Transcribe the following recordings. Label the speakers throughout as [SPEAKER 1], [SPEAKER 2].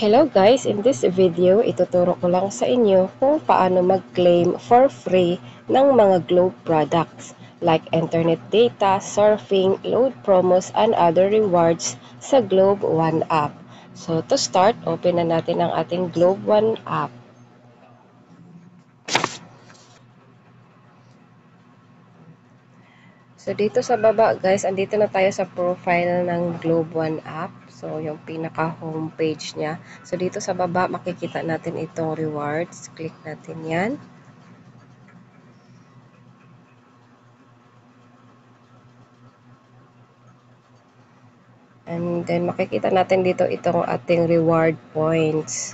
[SPEAKER 1] Hello guys! In this video, ituturo ko lang sa inyo kung paano mag-claim for free ng mga Globe products like internet data, surfing, load promos, and other rewards sa Globe One app. So to start, open na natin ang ating Globe One app. So dito sa baba guys, andito na tayo sa profile ng Globe One app. So yung pinaka homepage niya. So dito sa baba makikita natin itong rewards. Click natin yan. And then makikita natin dito itong ating reward points.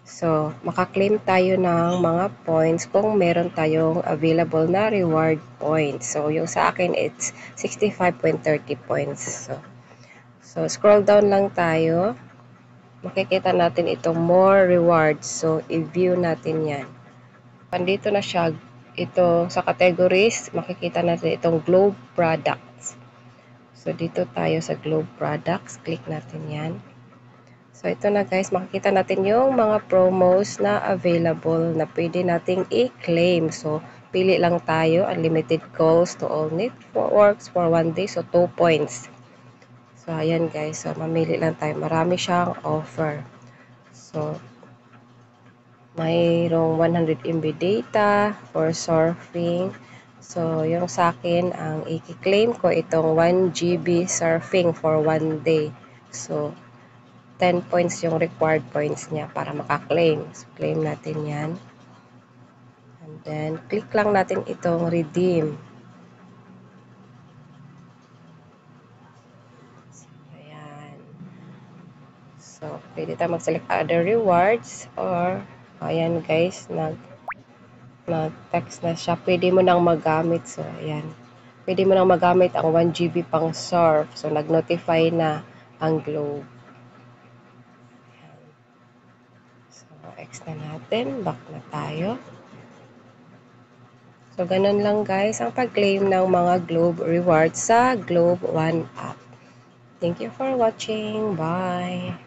[SPEAKER 1] So makaklaim tayo ng mga points kung meron tayong available na reward points. So yung sa akin it's 65.30 points. So scroll down lang tayo. Makikita natin itong more rewards. So, i-view natin yan. Pandito na siya. Ito sa categories, makikita natin itong Globe Products. So, dito tayo sa Globe Products. Click natin yan. So, ito na guys. Makikita natin yung mga promos na available na pwede nating i-claim. So, pili lang tayo. Unlimited calls to all networks for 1 day. So, 2 points. So, ayan guys. So, mamili lang tayo. Marami siyang offer. So, mayroong 100 MB data for surfing. So, yung sa akin, ang i-claim ko itong 1 GB surfing for 1 day. So, 10 points yung required points niya para makaklaim. So, claim natin yan. And then, click lang natin itong redeem. So, pwede tayo mag-select other rewards or, ayan guys, nag-text na siya. Pwede mo nang magamit. So, ayan. Pwede mo nang magamit ang 1 GB pang surf. So, nag-notify na ang Globe. Ayan. So, X na natin. Back na tayo. So, ganun lang guys ang pag-claim ng mga Globe rewards sa Globe One app. Thank you for watching. Bye!